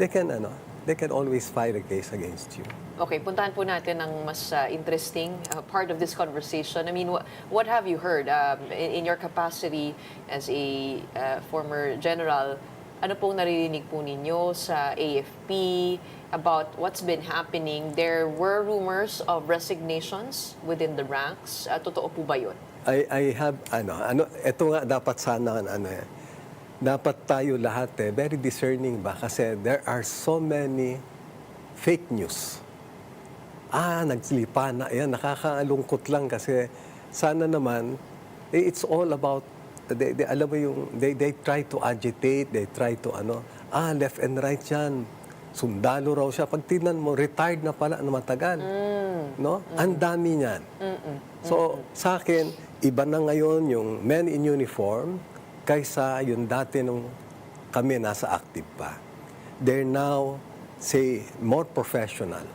they can always file a case against you. Okay, puntahan po natin ang mas interesting part of this conversation. I mean, what have you heard in your capacity as a former general? Ano pong naririnig po ninyo sa AFP about what's been happening? There were rumors of resignations within the ranks. Totoo po ba yun? I have, ito nga dapat sana, dapat tayo lahat very discerning ba? Kasi there are so many fake news. Nagsilipa na. Ayan, nakakalungkot lang kasi sana naman, it's all about, alam mo yung, they try to agitate, they try to left and right yan. Sundalo raw siya. Pag tignan mo, retired na pala na matagal. No? Ang dami niyan. So, sa akin, iba na ngayon yung men in uniform kaysa yung dati nung kami nasa active pa. They're now, say, more professional.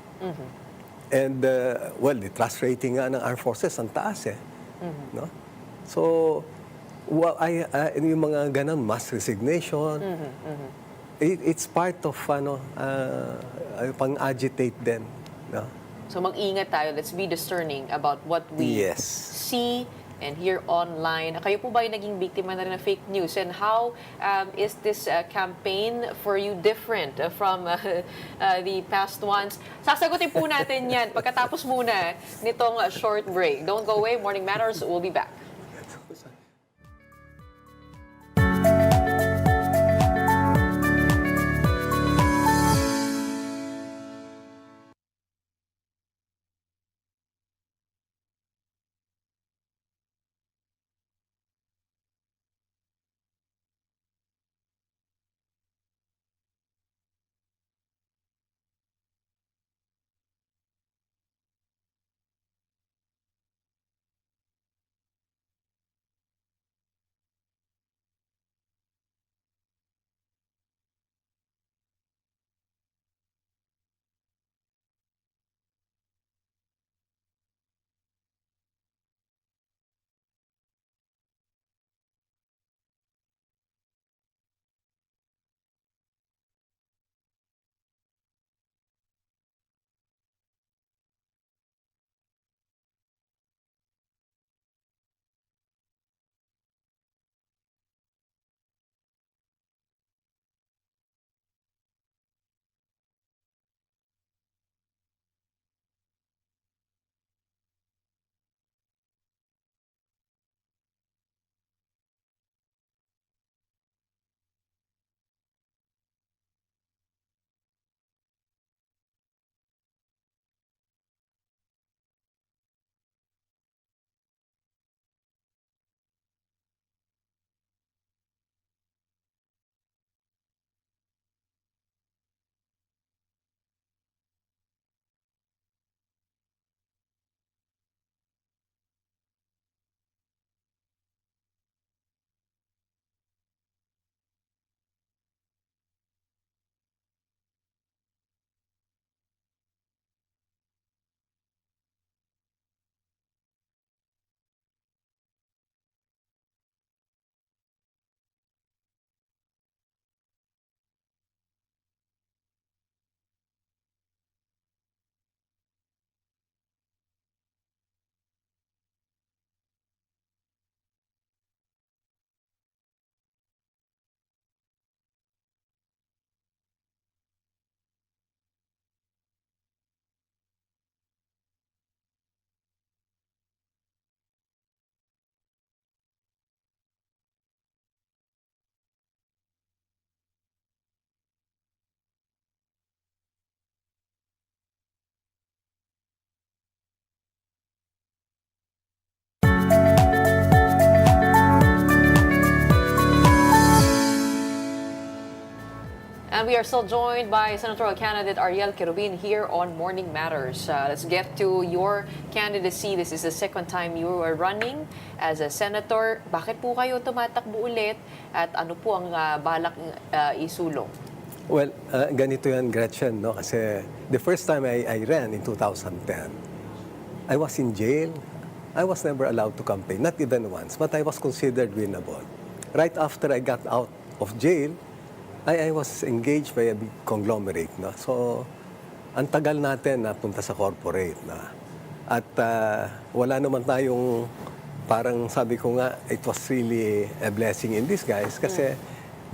And, the trust rating nga ng armed forces, ang taas eh. No? So, yung mga ganun, mass resignation, it's part of, pang-agitate din. No? So mag-ingat tayo. Let's be discerning about what we Yes. see and hear online. Kayo po ba yung naging biktima na rin ng fake news? And how is this campaign for you different from the past ones? Sasagutin po natin yan pagkatapos muna nitong short break. Don't go away. Morning Matters. We'll be back. And we are still joined by senatorial candidate Ariel Kerubin here on Morning Matters. Let's get to your candidacy. This is the second time you are running as a senator. Bakit po kayo tumatakbo ulit at ano po ang balak isulong? Well, ganito yan, Gretchen, no? Kasi the first time I ran in 2010, I was in jail. I was never allowed to campaign, not even once, but I was considered winnable. Right after I got out of jail, I was engaged by a big conglomerate. No? So, ang tagal natin na punta sa corporate. Na. At wala naman tayong, parang sabi ko nga, it was really a blessing in disguise kasi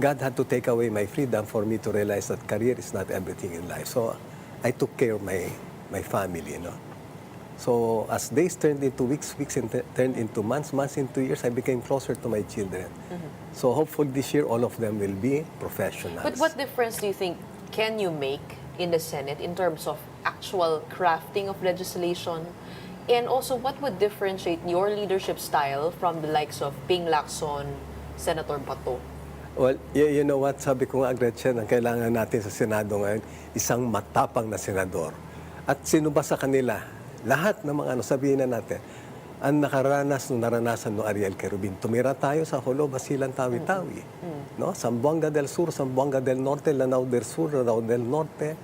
God had to take away my freedom for me to realize that career is not everything in life. So, I took care of my family. No? So, as days turned into weeks, weeks turned into months, months into years, I became closer to my children. So, hopefully this year, all of them will be professionals. But what difference do you think can you make in the Senate in terms of actual crafting of legislation? And also, what would differentiate your leadership style from the likes of Ping Lacson, Senator Bato? Well, you know what? Sabi ko nga, Gretchen, ang kailangan natin sa Senado ngayon, isang matapang na senador. At sino ba sa kanila? Lahat ng mga sabihin na natin, ang naranasan no Ariel Kerubin. Tumira tayo sa Jolo, Basilan, Tawi-Tawi. No? Zamboanga del Sur, Zamboanga del Norte, Lanao del Sur, Lanao del Norte,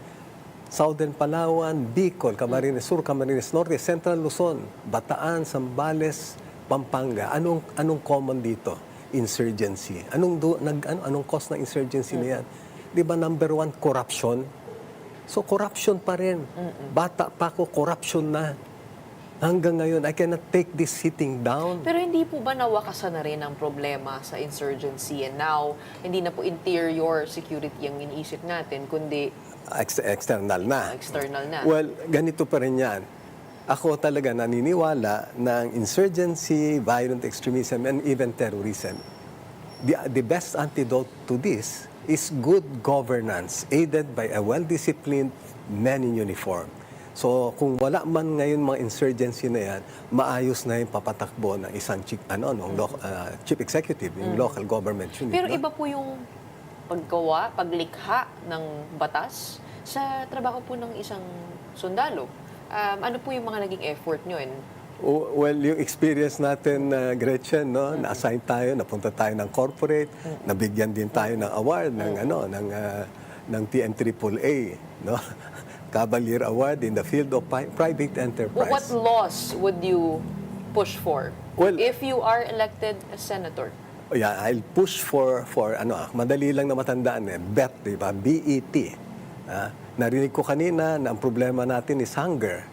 Southern Palawan, Bicol, Camarines Sur, Camarines Norte, Central Luzon, Bataan, Zambales, Pampanga. Anong common dito? Insurgency. Anong cause ng insurgency na yan? Di ba number one, corruption? So corruption pa rin. Bata pa ako, corruption na. Hanggang ngayon, I cannot take this sitting down. Pero hindi po ba nawakasan na rin ang problema sa insurgency? And now, hindi na po interior security ang iniisip natin, kundi External na. external na. Well, ganito pa rin yan. Ako talaga naniniwala ng insurgency, violent extremism, and even terrorism. The best antidote to this is good governance aided by a well-disciplined men in uniform. So kung wala man ngayon mga insurgency na yan, maayos na yung papatakbo ng isang chief executive, yung local government unit. Pero no? iba po yung paggawa, paglikha ng batas sa trabaho po ng isang sundalo. Ano po yung mga naging effort nyo? Well, yung experience natin, Gretchen, no, na-assign tayo, napunta tayo ng corporate, nabigyan din tayo ng award ng TMAAA, no? Cavalier Award in the field of private enterprise. What laws would you push for if you are elected as senator? Yeah, I'll push for madali lang na matandaan BET, di ba? BET. Narinig ko kanina na ang problema natin is hunger.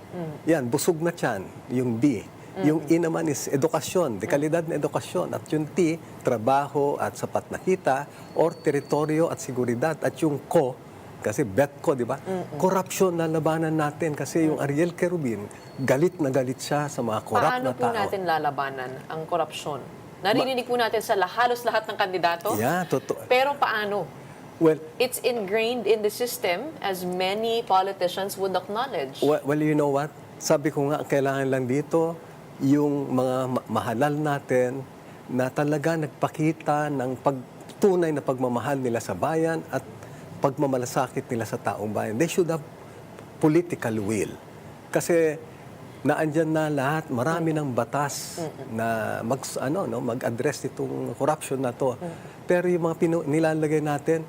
Yan, busog na tiyan, yung B. Yung E naman is edukasyon, dekalidad na edukasyon. At yung T, trabaho at sapat na kita, or teritoryo at seguridad. At yung ko, kasi bet ko, di ba? Corruption na labanan natin kasi yung Ariel Kerubin, galit na galit siya sa mga corrupt Paano na po tao. natin lalabanan ang korupsyon? Narinig po natin sa halos lahat ng kandidato. Yeah, totoo. Pero paano? Well, It's ingrained in the system, as many politicians would acknowledge. well, you know what? Sabi ko nga, kailangan lang dito yung mga mahalal natin na talaga nagpakita ng tunay na pagmamahal nila sa bayan at pagmamalasakit nila sa taong bayan. They should have political will. Kasi naandyan na lahat, marami ng batas na mag-address itong corruption na to. Pero yung mga nilalagay natin,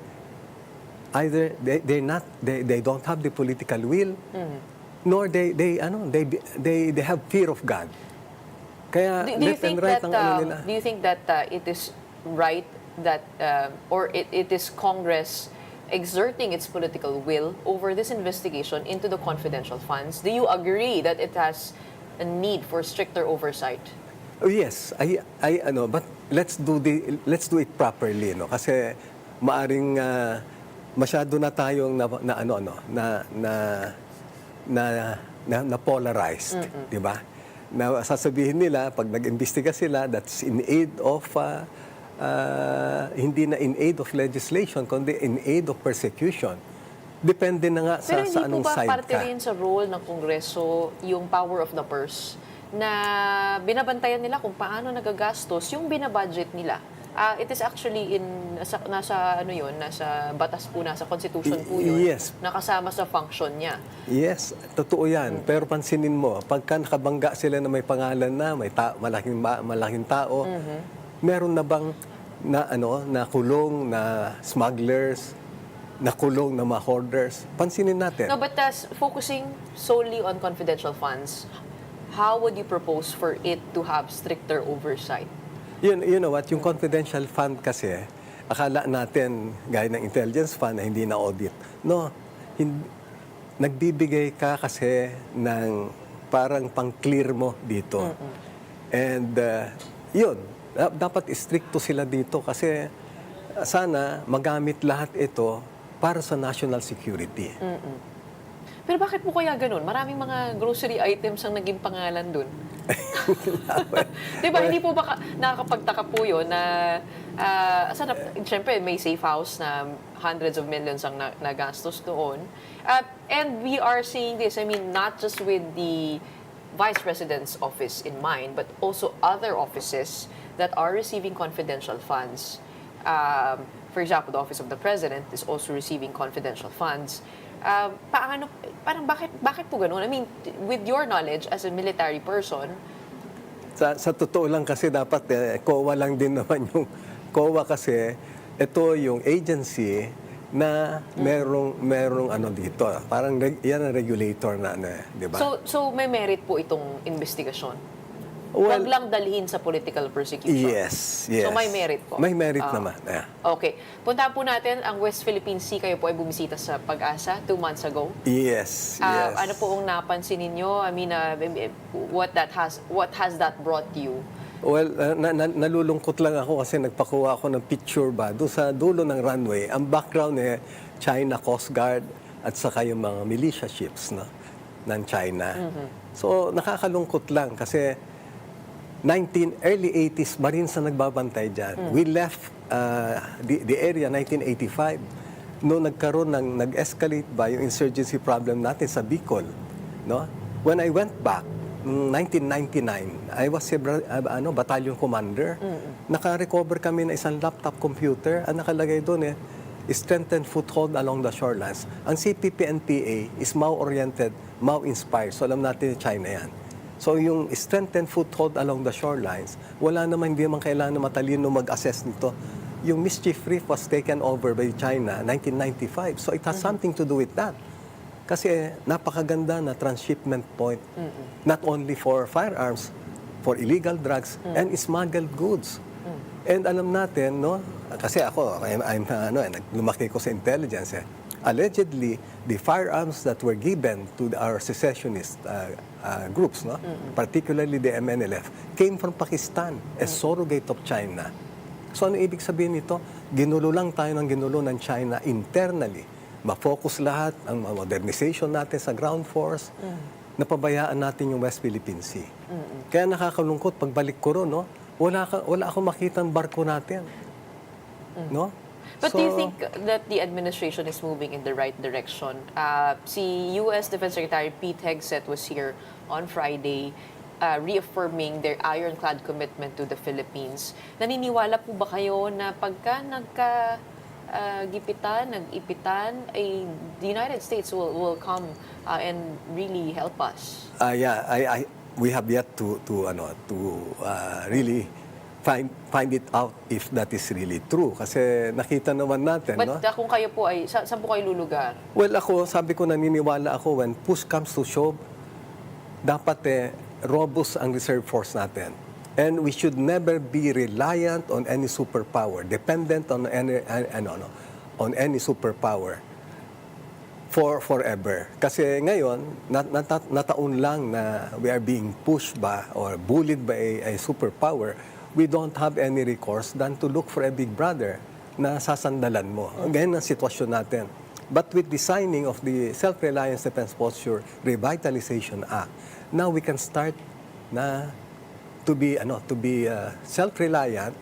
either they don't have the political will, nor they have fear of God. Kaya Do you left and think right that ang ano nila. do you think that it is right that or it is Congress exerting its political will over this investigation into the confidential funds? Do you agree that it has a need for stricter oversight? Oh, yes, but let's do it properly, no? Kasi maaring masyado na tayong na polarized, di ba? Na sasabihin nila pag nag-imbestiga sila, that's in aid of hindi na in aid of legislation kundi in aid of persecution. Depende na nga sa anong side ka. Pero hindi po ba parte rin sa role ng Kongreso yung power of the purse na binabantayan nila kung paano nagagastos yung binabudget nila? It is actually nasa batas po, nasa constitution po yun. Yes. Nakasama sa function niya. Yes, totoo yan. Pero pansinin mo, pagka nakabangga sila na may pangalan na, may malaking tao, meron na bang nakulong na smugglers, nakulong na mga hoarders? Pansinin natin. No, but focusing solely on confidential funds, how would you propose for it to have stricter oversight? You know what, yung confidential fund kasi, akala natin, gaya ng intelligence fund na hindi na-audit. No, nagbibigay ka kasi ng parang pang-clear mo dito. And yun, dapat stricto sila dito kasi sana magamit lahat ito para sa national security. Pero bakit po kaya ganun? Maraming mga grocery items ang naging pangalan dun. Diba, hindi po ba nakakapagtaka po yun na siyempre may safe house na hundreds of millions ang nagastos doon. And we are seeing this, I mean, not just with the Vice President's office in mind, but also other offices that are receiving confidential funds. For example, the Office of the President is also receiving confidential funds. Parang bakit po ganun? I mean, with your knowledge as a military person, sa totoo lang kasi dapat COA lang din naman yung COA kasi ito yung agency na merong dito. Parang yan ang regulator na, di ba? So may merit po itong investigasyon? Wag lang dalhin sa political persecution. Yes, yes. So may merit po. May merit naman. Yeah. Okay. Punta po natin ang West Philippine Sea. Kayo po ay bumisita sa Pag-asa 2 months ago. Yes, yes. Ano po ang napansin ninyo? I mean, what has that brought you? Well, nalulungkot lang ako kasi nagpakuha ako ng picture ba doon sa dulo ng runway. Ang background China Coast Guard at saka yung mga militia ships ng China. So nakakalungkot lang kasi early 80s Marines na nagbabantay dyan. We left the area 1985 noong nag-escalate ba yung insurgency problem natin sa Bicol. No? When I went back, 1999, I was a battalion commander. Naka-recover kami ng isang laptop computer. Ang nakalagay doon strengthened foothold along the shorelines. Ang CPP-NPA is Mao-oriented, Mao-inspired. So alam natin China yan. So yung strengthened foothold along the shorelines, wala naman, hindi naman kailangan na matalino mag-assess nito. Yung mischief reef was taken over by China 1995. So it has something to do with that. Kasi napakaganda na transshipment point, not only for firearms, for illegal drugs and smuggled goods. And alam natin, no, kasi ako, lumaki ko sa intelligence. Allegedly, the firearms that were given to our secessionist groups, no, particularly the MNLF, came from Pakistan, a surrogate of China. So ano ibig sabihin nito? Ginulo lang tayo ng ginulo ng China internally. Ma-focus lahat ang modernization natin sa ground force, napabayaan natin yung West Philippine Sea. Kaya nakakalungkot, pagbalik ko ron, no, wala akong makitang barko natin. No? But do you think that the administration is moving in the right direction? Si U.S. Defense Secretary Pete Hegseth was here on Friday reaffirming their ironclad commitment to the Philippines. Naniniwala po ba kayo na pagka nag-ipitan, the United States will come and really help us? We have yet to really find it out if that is really true. Kasi nakita naman natin, But no? Kung kayo po ay, saan po kayo lulugar? Well, sabi ko, naniniwala ako, when push comes to shove, dapat robust ang reserve force natin. And we should never be reliant on any superpower, dependent on any superpower for forever. Kasi ngayon, nataon lang na we are being pushed by or bullied by a superpower, we don't have any recourse than to look for a big brother na sasandalan mo. Ganyan ang sitwasyon natin. But with the signing of the Self-Reliance Defense Posture Revitalization Act, now we can start to be self-reliant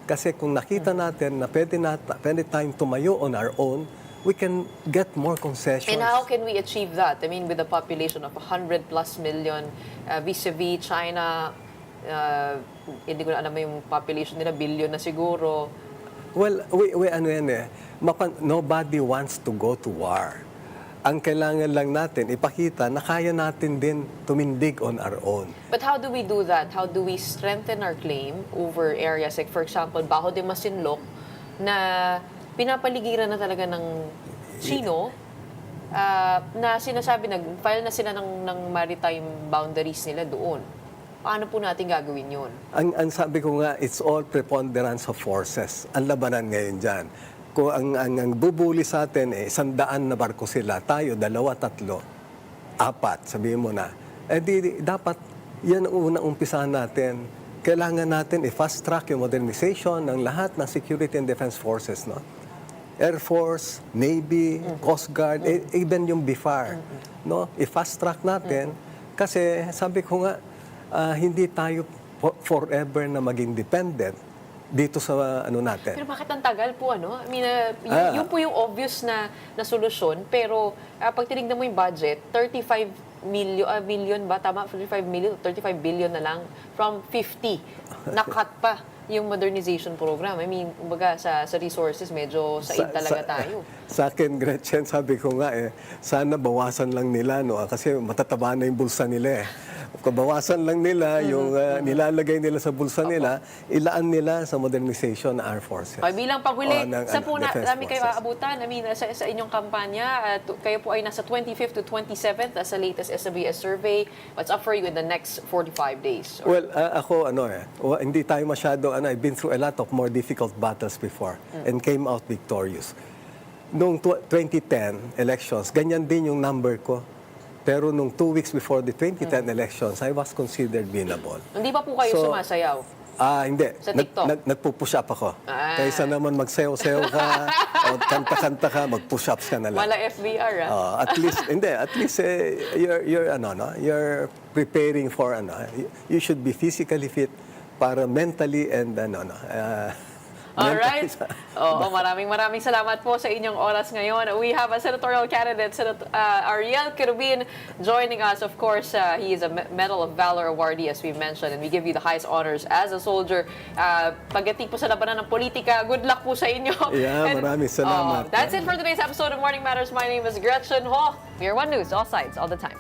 kasi kung nakita natin na pwede tayong tumayo on our own, we can get more concessions. And how can we achieve that? I mean, with a population of 100+ million vis-a-vis China, hindi ko na alam yung population nila, billion na siguro. Well, nobody wants to go to war. Ang kailangan lang natin, ipakita na kaya natin din tumindig on our own. But how do we do that? How do we strengthen our claim over areas like, for example, Bajo de Masinloc, na pinapaligiran na talaga ng Chino, na sinasabi, nag-file na sila ng maritime boundaries nila doon. Paano po natin gagawin yun? Ang sabi ko nga, it's all preponderance of forces. Ang labanan ngayon dyan. Kung ang bubuli sa atin, 100 na barko sila, tayo 2, 3, 4, sabihin mo na. Dapat yan ang unang umpisahan natin. Kailangan natin i-fast track yung modernization ng lahat ng security and defense forces, no? Air Force, Navy, Coast Guard, even yung BIFAR, no? I-fast track natin kasi sabi ko nga, hindi tayo forever na maging dependent dito sa natin. Pero bakit ang tagal po, ano? I mean, yun po yung obvious na solusyon. Pero pag tinignan mo yung budget, 35 million ba? Tama? 35 billion na lang from 50. Nakat pa yung modernization program. I mean, kumbaga sa resources, medyo said talaga tayo. Sa akin, Gretchen, sabi ko nga sana bawasan lang nila, no? Kasi matataba na yung bulsa nila kabawasan lang nila yung nilalagay nila sa bulsa nila, ilaan nila sa modernization ng armed forces. Okay, bilang panghuli, ng, sa po defense namin kayo forces. aabutan? I mean, sa inyong kampanya, kayo po ay nasa 25th to 27th sa latest SWS survey. What's up for you in the next 45 days? Well, ako, hindi tayo masyado, I've been through a lot of more difficult battles before and came out victorious. Noong 2010 elections, ganyan din yung number ko. Pero nung 2 weeks before the 2010 elections, I was considered winnable. Hindi pa po kayo sumasayaw? Hindi. Sa TikTok? Nagpo-push up ako. Kaysa naman magsayaw-sayaw ka, o kanta-kanta ka, mag-push-ups ka na lang. Mala FBR, At least you're preparing for you should be physically fit para mentally and Alright. Maraming salamat po sa inyong oras ngayon. We have a senatorial candidate, Ariel Kerubin, joining us. Of course, he is a Medal of Valor awardee, as we mentioned, and we give you the highest honors as a soldier. Pagdating po sa labanan ng politika, good luck po sa inyo. Yeah, maraming salamat. That's it for today's episode of Morning Matters. My name is Gretchen Ho. We are One News, all sides, all the time.